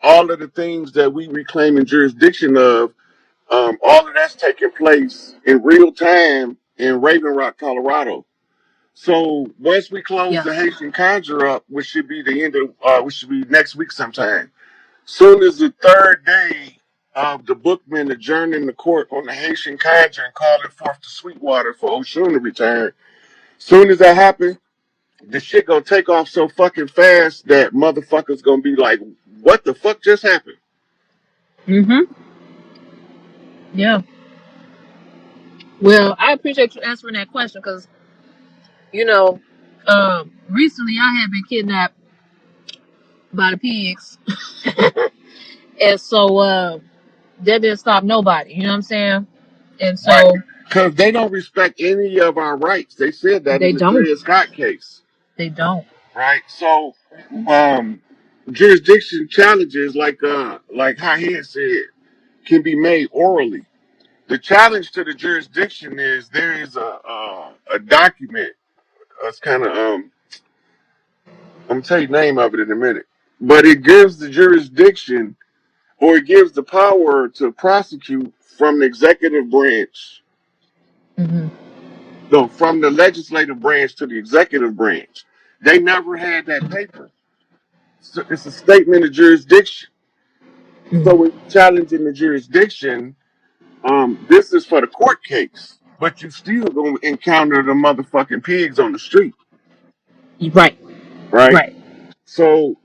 all of the things that we reclaiming jurisdiction of, all of that's taking place in real time in Raven Rock, Colorado. So once we close Yeah. the Haitian Conjure up, which should be the end of, which should be next week sometime. Soon as the third day of the bookman adjourning the court on the Haitian Conjure and calling forth the Sweetwater for Oshun to return. Soon as that happens, the shit gonna take off so fucking fast that motherfuckers gonna be like, "What the fuck just happened?" Mm-hmm. Yeah. Well, I appreciate you answering that question because you know, recently I had been kidnapped by the pigs, and so that didn't stop nobody. You know what I'm saying? And Right. so Because they don't respect any of our rights. They said that they in the don't. Dred Scott case. They don't. Right. So, um, jurisdiction challenges, like how he had said, can be made orally. The challenge to the jurisdiction is there is a document. It's kind of I'm gonna tell you the name of it in a minute, but it gives the jurisdiction or it gives the power to prosecute from the executive branch. Mm-hmm. No, from the legislative branch to the executive branch. They never had that paper. So it's a statement of jurisdiction. So when you're challenging the jurisdiction, this is for the court case, but you still gonna encounter the motherfucking pigs on the street, Right. right? Right. So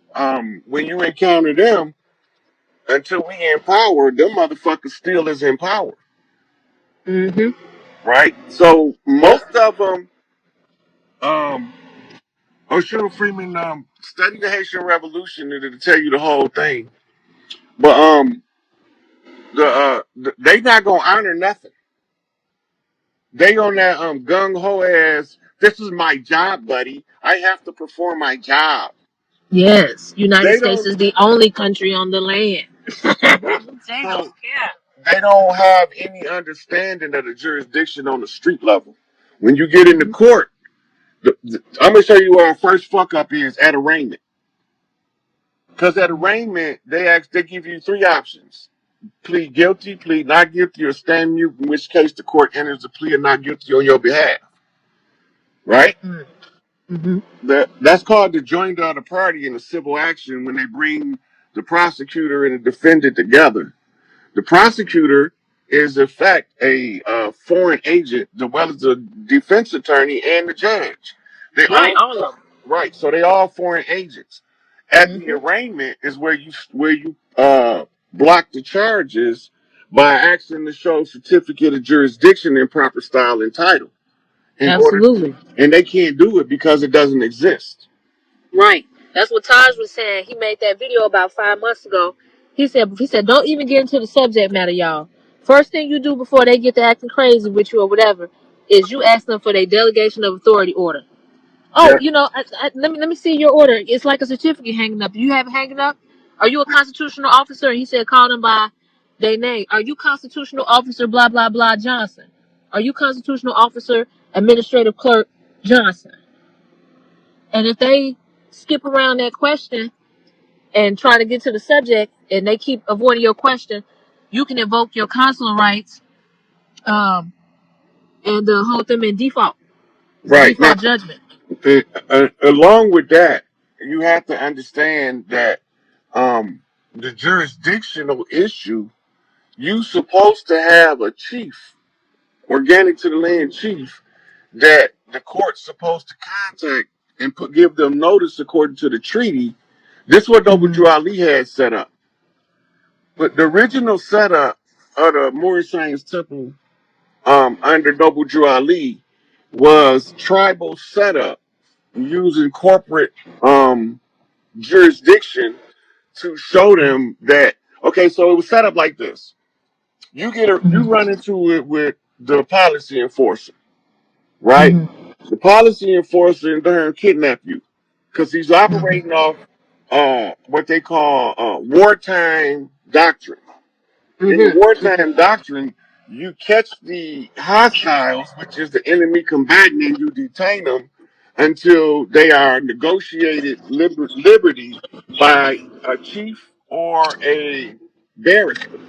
when you encounter them, until we in power, them motherfuckers still is in power, Mm-hmm. right? So Yep. most of them, um, O'Shea Freeman, study the Haitian Revolution and it'll tell you the whole thing. But they not gonna honor nothing. They on that gung ho ass. This is my job, buddy. I have to perform my job. Yes. United They States don't. is the only country on the land. They don't So care. they don't have any understanding of the jurisdiction on the street level. When you get into Mm-hmm. court, I'm gonna show you where our first fuck up is at arraignment. Because at arraignment, they give you three options: plead guilty, plead not guilty, or stand mute. In which case, the court enters a plea of not guilty on your behalf. Right? Mm-hmm. That's called the joinder of the party in a civil action when they bring the prosecutor and the defendant together. The prosecutor is, in fact, a foreign agent, as well as the defense attorney and the judge. They Right. all All of right, so they all foreign agents. At them. the arraignment is where you block the charges by asking to show certificate of jurisdiction in proper style and title. In order, Absolutely. and they can't do it because it doesn't exist. Right. That's what Taj was saying. He made that video about 5 months ago. He said, don't even get into the subject matter, y'all. First thing you do before they get to acting crazy with you or whatever is you ask them for their delegation of authority order. Oh, Yeah, let me see your order. It's like a certificate hanging up. Do you have it hanging up? Are you a constitutional officer? He said, call them by their name. Are you constitutional officer blah blah blah Johnson? Are you constitutional officer administrative clerk Johnson? And if they skip around that question and try to get to the subject and they keep avoiding your question, you can invoke your consular rights um, and hold them in default. It's a right. Now, default judgment. along with that, you have to understand that um, the jurisdictional issue, you supposed to have a chief, organic to the land chief, that the court's supposed to contact and give them notice according to the treaty. This is what Noble Hmm. Drew Ali had set up. But the original setup of the Moorish Science Temple under Noble Drew Ali was tribal setup using corporate jurisdiction to show them that, okay, so it was set up like this. You Hmm. run into it with the policy enforcer, right? Hmm. The policy enforcer in turn kidnap you because he's Hmm. operating off what they call wartime doctrine. In the Hmm. wartime doctrine, you catch the hostiles, which is the enemy combatant, and you detain them until they are negotiated liberty by a chief or a barrister.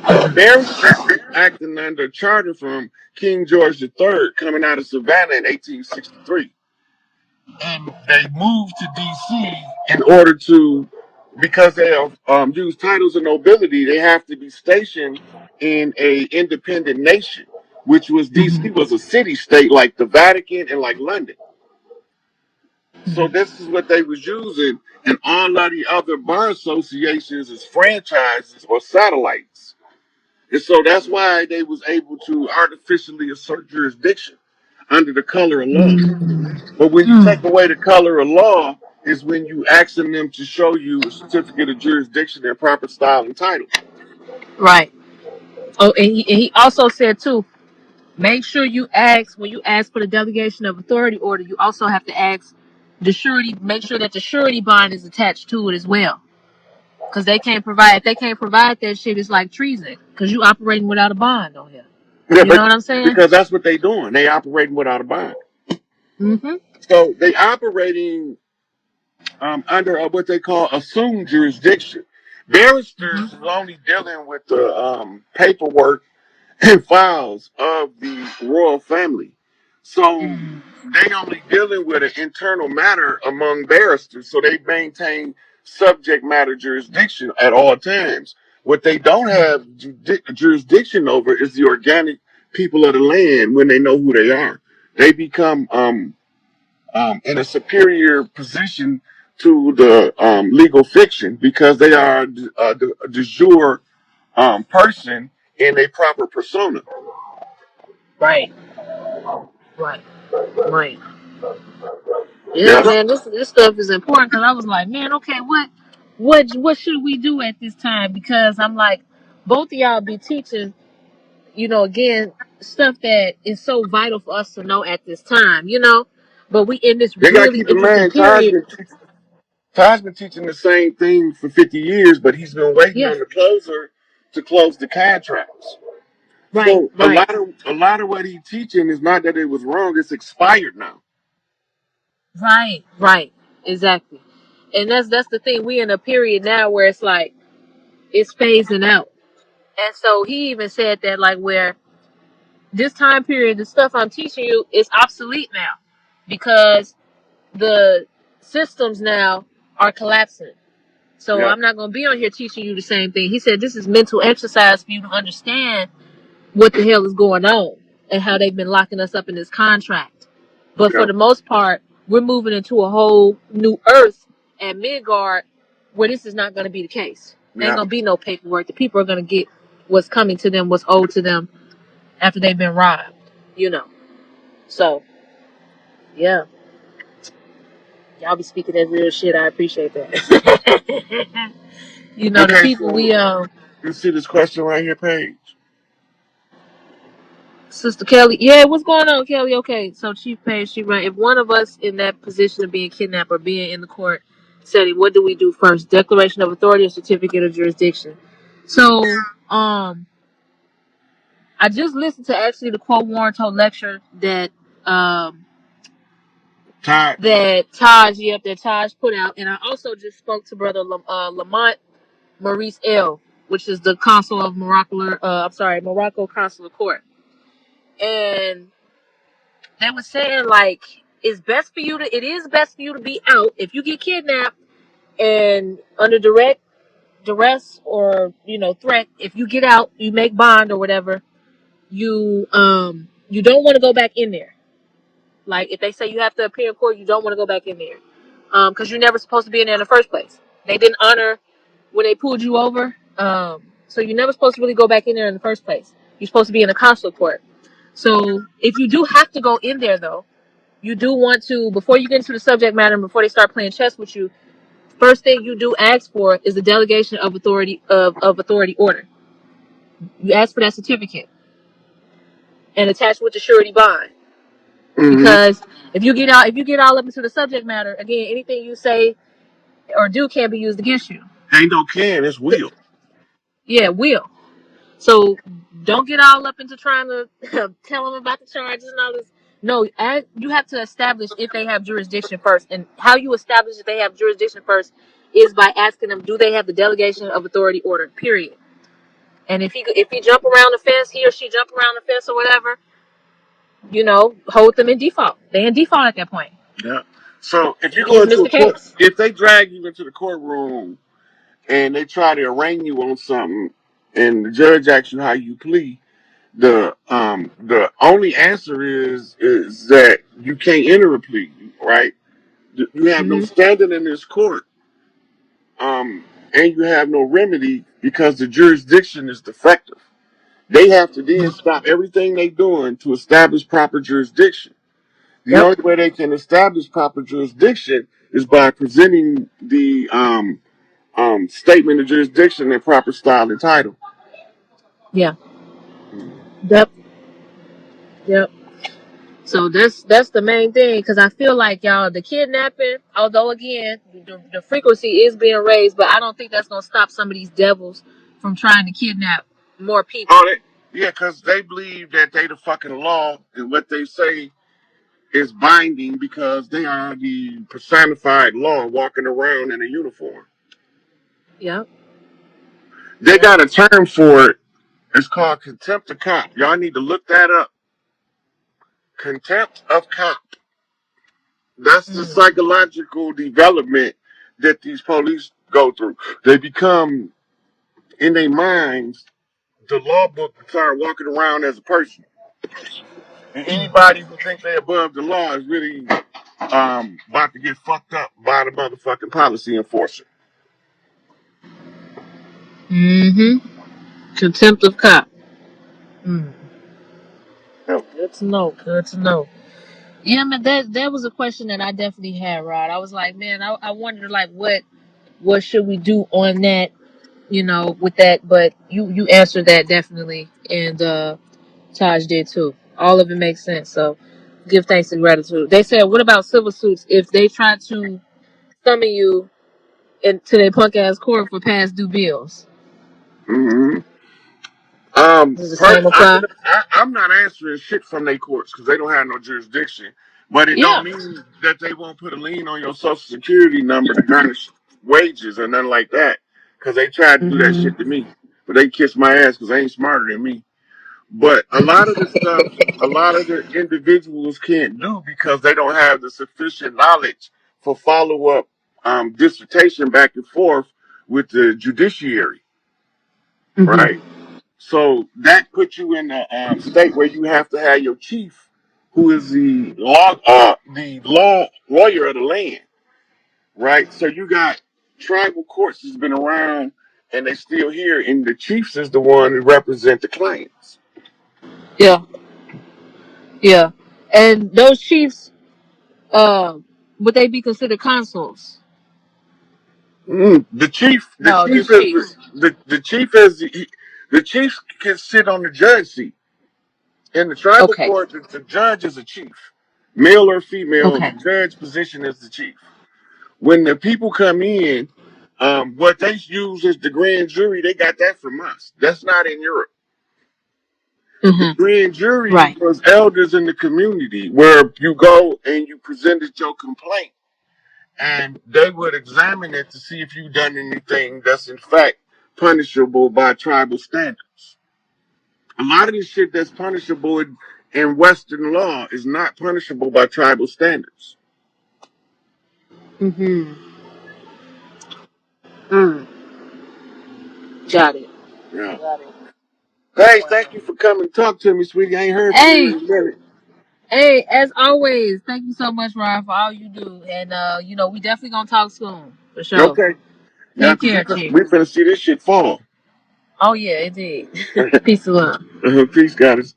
A barrister is acting under a charter from King George III coming out of Savannah in 1863. And they moved to D.C. in order to, because they have used titles of nobility, they have to be stationed in a independent nation, which was D.C. Mhm. was a city state like the Vatican and like London. So Mhm. this is what they was using, and all of the other bar associations is franchises or satellites. And so that's why they was able to artificially assert jurisdiction under the color of law. But when you take Mm. away the color of law, is when you asking them to show you a certificate of jurisdiction and proper style and title. Right. Oh, and he also said too, make sure you ask when you ask for the delegation of authority order, you also have to ask the surety, make sure that the surety bond is attached to it as well. Because they can't provide, if they can't provide that shit, it's like treason. Because you operating without a bond on here. Yeah, You know but what I'm saying? because that's what they doing. They operating without a bond. Mm-hmm. So they operating under what they call assumed jurisdiction. Barristers is Mm-hmm. only dealing with the paperwork and files of the royal family. So they only dealing with an internal matter among barristers. So they maintain subject matter jurisdiction at all times. What they don't have jurisdiction over is the organic people of the land when they know who they are. They become in a superior position to the legal fiction because they are the de jure person in a proper persona. Right. Right. Right. Yeah, Yeah. man, this stuff is important because I was like, man, okay, what should we do at this time? Because I'm like, both of y'all be teaching, again, stuff that is so vital for us to know at this time. But we in this They got to really keep in interesting mind, period. Todd's been teaching the same thing for 50 years, but he's been waiting Yeah, on the closer to close the contracts. right, So right, a lot of what he's teaching is not that it was wrong; it's expired now. right, exactly. And that's the thing. We in a period now where it's like it's phasing out. And so he even said that like where this time period, the stuff I'm teaching you is obsolete now because the systems now are collapsing. So Yeah, I'm not going to be on here teaching you the same thing. He said this is mental exercise for you to understand what the hell is going on and how they've been locking us up in this contract. But for yeah, the most part, we're moving into a whole new earth at Midgard where this is not going to be the case. There ain't yeah. going to be no paperwork. The people are going to get what's coming to them, what's owed to them after they've been robbed, you know. So, yeah, y'all be speaking that real shit. I appreciate that. The Okay, people so we you see this question right here, Paige. Sister Kelly, yeah, what's going on, Kelly? Okay, so Chief Page, she right. If one of us in that position of being kidnapped or being in the court setting, what do we do first? Declaration of authority or certificate of jurisdiction? So, I just listened to actually the Quo Warranto lecture um Todd, that Taj put out, and I also just spoke to Brother Lamont Maurice L, which is the consul of Morocco Consular Court, and they were saying like it is best for you to be out if you get kidnapped and under direct duress or threat. If you get out, you make bond or whatever. You don't want to go back in there. Like if they say you have to appear in court, you don't want to go back in there because you're never supposed to be in there in the first place. They didn't honor when they pulled you over, so you're never supposed to really go back in there in the first place. You're supposed to be in a consular court. So if you do have to go in there though, you do want to, before you get into the subject matter and before they start playing chess with you, first thing you do ask for is the delegation of authority order. You ask for that certificate and attach with the surety bond. mm-hmm. Because if you get all up into the subject matter, again, anything you say or do can be used against you. Ain't no can, it's will. Yeah, will. So don't get all up into trying to tell them about the charges and all this. No, you have to establish if they have jurisdiction first, and how you establish if they have jurisdiction first. is by asking them, do they have the delegation of authority order? Period. And if he jump around the fence, he or she jump around the fence or whatever, hold them in default. They in default at that point. Yeah. So if you go into Dismiss a the court, case. if they drag you into the courtroom and they try to arraign you on something, and the judge asks you how you plead, the only answer is that you can't enter a plea, right? You have no Hmm. standing in this court, and you have no remedy because the jurisdiction is defective. They have to then stop everything they're doing to establish proper jurisdiction. The Yep. only way they can establish proper jurisdiction is by presenting the statement of jurisdiction in proper style and title. Yeah. Yep. Yep. So that's the main thing, because I feel like, y'all, the kidnapping, although again the frequency is being raised, but I don't think that's gonna stop some of these devils from trying to kidnap more people. Oh, yeah, because they believe that they the fucking law and what they say is binding because they are the personified law walking around in a uniform. Yep. They Yep. got a term for it. It's called contempt of cop. Y'all need to look that up. Contempt of cop. That's the Mm. psychological development that these police go through. They become, in their minds, the law book start walking around as a person. And anybody who thinks they're above the law is really about to get fucked up by the motherfucking policy enforcer. Mm-hmm. Contempt of cop. Mm. Yep. Good to know. Good to know. Yeah, man, that was a question that I definitely had, Rod. I was like, man, I wondered, like, what should we do on that, with that. But you answered that definitely, and Taj did too. All of it makes sense. So give thanks and gratitude. They said, what about civil suits if they try to summon you into their punk ass court for past due bills? Mm-hmm. Does the same I'm apply? I'm not answering shit from their courts because they don't have no jurisdiction. But it don't Yeah. mean that they won't put a lien on your social security number to garnish wages or nothing like that. Because they tried to do that Hmm. shit to me, but they kissed my ass because they ain't smarter than me. But a lot of the stuff, a lot of the individuals can't do because they don't have the sufficient knowledge for follow up dissertation back and forth with the judiciary, right? Hmm. So that puts you in a state where you have to have your chief, who is the law lawyer of the land, right? So you got tribal courts has been around and they still here, and the chiefs is the one who represent the clients. Yeah. Yeah. And those chiefs, would they be considered consuls? The No, chief just is chiefs. the chief is the chief can sit on the judge seat. In the tribal Okay. court, the judge is a chief, male or female. The Okay. judge position is the chief. When the people come in, what they use is the grand jury. They got that from us. That's not in Europe. The Hmm. grand jury Right. was elders in the community where you go and you presented your complaint, and they would examine it to see if you've done anything that's in fact punishable by tribal standards. A lot of this shit that's punishable in Western law is not punishable by tribal standards. Hmm. Mm. Got it. Yeah. Got it. Hey, thank you for coming to talk to me, sweetie. I ain't heard from you Hey, in a minute. hey, as always, thank you so much, Ryan, for all you do. And we definitely gonna talk soon. For sure. Okay. Yeah, Take because care, Chief. we finna see this shit fall. Oh yeah, indeed. Peace and love. Peace, guys.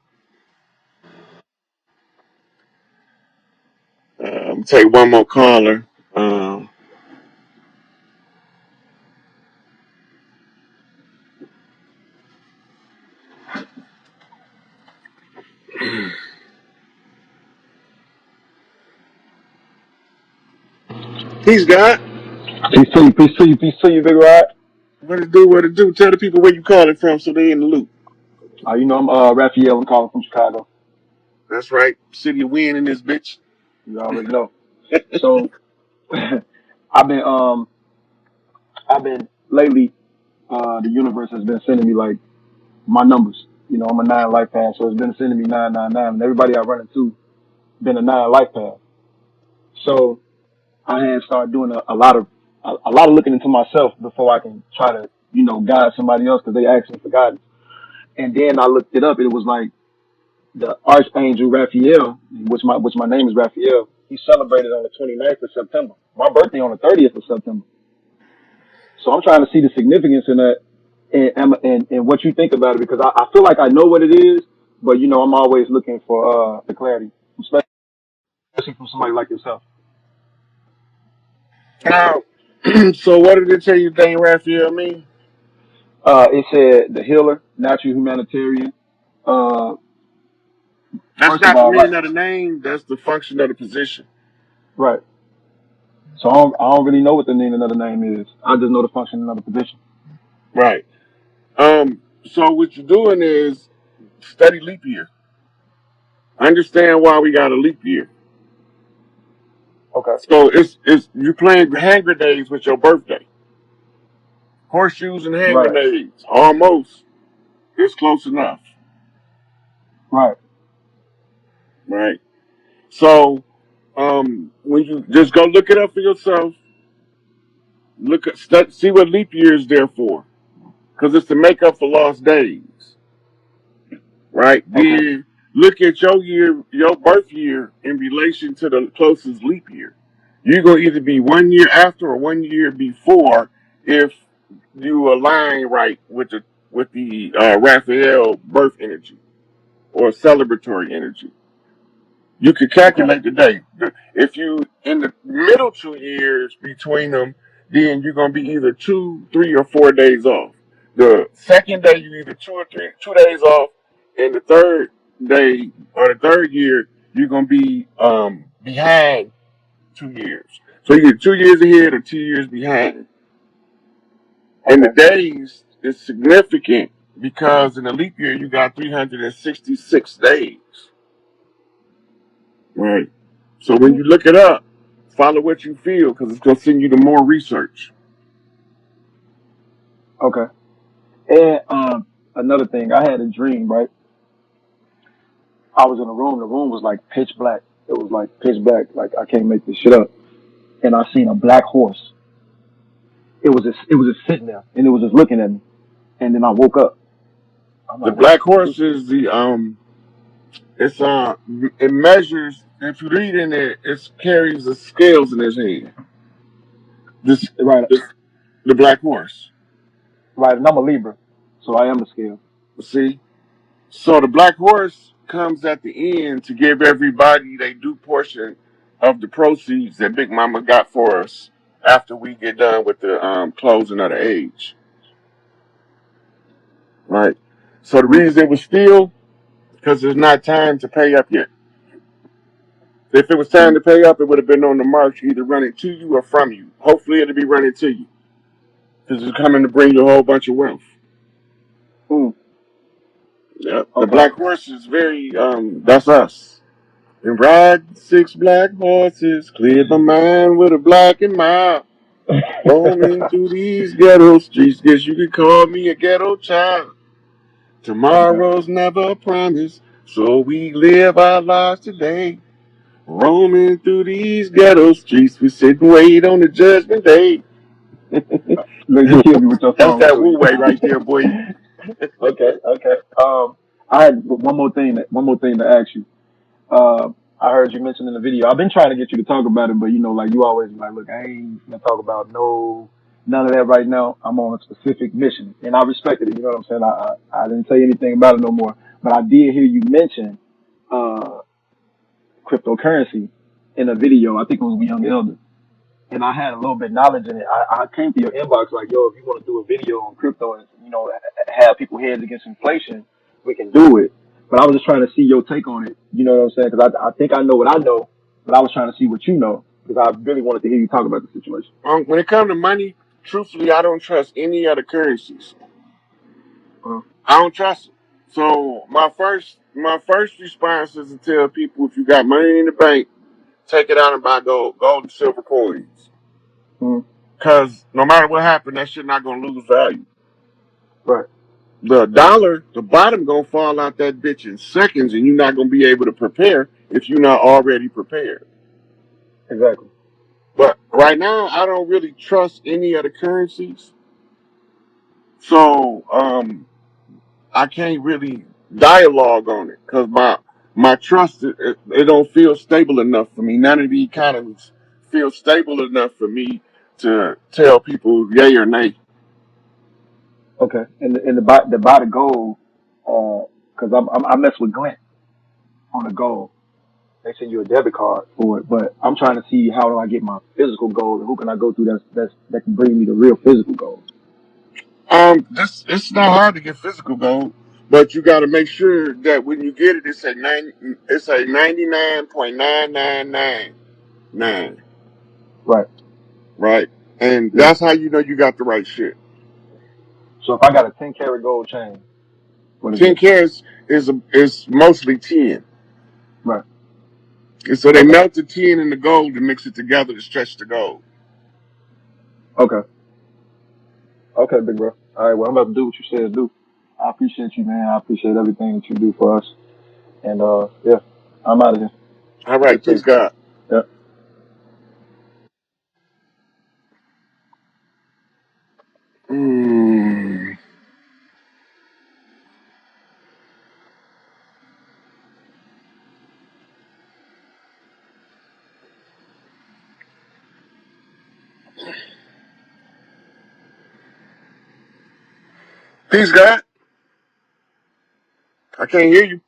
I'm gonna take one more caller. Peace, God. Peace to you, Big Rod. What it do? What it do? Tell the people where you calling from so they in the loop. I'm Raphael. I'm calling from Chicago. That's right. City of Win in this bitch. You already know. So I've been I've been lately. The universe has been sending me like my numbers. You know, I'm a 9 life path, so it's been sending me 999, and everybody I run into been a 9 life path. So I had started doing a lot of looking into myself before I can try to, guide somebody else because they asked me for guidance. And then I looked it up. It was like the Archangel Raphael, which my name is Raphael. He celebrated on the 29th of September. My birthday on the 30th of September. So I'm trying to see the significance in that and what you think about it because I feel like I know what it is, but I'm always looking for the clarity, especially from somebody like yourself. Now, so what did it tell you Dane Raphael mean? It said the healer, natural humanitarian. Uh, That's First of not the all, right, meaning of the name. That's the function of the position. right. So I don't really know what the meaning of the name is. I just know the function of the position. Right. So what you're doing is study leap year. Understand why we got a leap year. Okay. So it's you playing hand grenades with your birthday. Horseshoes and hand Right. grenades. Almost. It's close enough. Right. Right. So when you just go look it up for yourself, see what leap year is there for. Because it's to make up for lost days. Right? Okay. Then look at your birth year in relation to the closest leap year. You're gonna either be 1 year after or 1 year before if you align right with the Raphael birth energy or celebratory energy. You could Okay. calculate the day. If you in the middle 2 years between them, then you're gonna be either 2, 3, or 4 days off. The second day you either 2 days off, and the third day or the third year you're gonna be behind 2 years. So you get 2 years ahead or 2 years behind. And the Okay. days is significant because in the leap year you got 366 days. Right. So when you look it up, follow what you feel because it's gonna send you to more research. Okay. And another thing, I had a dream. Right. I was in a room. The room was like pitch black. It was like pitch black. Like I can't make this shit up. And I seen a black horse. It was just sitting there, and it was just looking at me. And then I woke up. I'm The like, black what is horse is the it's it measures. If you read in it, it carries the scales in his hand. This, right? this the black horse. Right. And I'm a Libra, so I am the scale. See, so the black horse comes at the end to give everybody their due portion of the proceeds that Big Mama got for us after we get done with the closing of the age. Right. So the Mm. reason it was still because there's not time to pay up yet. If it was time Mm. to pay up, it would have been on the march, either running to you or from you. Hopefully, it'll be running to you because it's coming to bring you a whole bunch of wealth. Mm. Yep. The Okay. black horse is very, that's us. And ride 6 black horses, cleared my mind with a black and mild. Roaming through these ghetto streets, guess you could call me a ghetto child. Okay. Tomorrow's never a promise, so we live our lives today. Roaming through these ghetto streets, we sit and wait on the judgment day. Look, you killed me with your That's song that choice. Wu way right there, boy. Okay. Okay. I had one more thing to ask you. Uh, I heard you mention in the video. I've been trying to get you to talk about it, but like you always be like, look, I ain't gonna talk about none of that right now. I'm on a specific mission, and I respected it. You know what I'm saying? I didn't say anything about it no more, but I did hear you mention uh cryptocurrency in a video. I think it was with Young Elder, and I had a little bit of knowledge in it. I came to your inbox like, yo, if you want to do a video on crypto and have people heads against inflation, we can do it. But I was just trying to see your take on it. You know what I'm saying? Because I think I know what I know, but I was trying to see what you know because I really wanted to hear you talk about the situation. When it comes to money, truthfully, I don't trust any other currencies. Uh, I don't trust them. So my first response is to tell people if you got money in the bank, take it out and buy gold and silver coins. mm, Because no matter what happened, that shit not gonna lose value. Right. The dollar, the bottom gonna fall out that bitch in seconds, and you're not gonna be able to prepare if you're not already prepared. Exactly. But right now, I don't really trust any of the currencies, so I can't really dialogue on it because my trust it don't feel stable enough for me. None of the economies feel stable enough for me to tell people yay or nay. Okay. And the buy the gold, cause I mess with Glint on the gold. They send you a debit card for it, but I'm trying to see how do I get my physical gold and who can I go through that can bring me the real physical gold. This it's not hard to get physical gold, but you got to make sure that when you get it, it's a 99.9999, Right. right? And Yeah. that's how you know you got the right shit. So if I got a 10 karat gold chain, what is 10 it? carats is mostly 10. Right. And so they Okay. melt the tin and the gold and mix it together to stretch the gold. Okay. Okay, big bro. All right. Well, I'm about to do what you said do. I appreciate you, man. I appreciate everything that you do for us. And yeah, I'm out of here. All Stay right, peace, safe. God. Yeah. Mm. Peace, God. I can't hear you.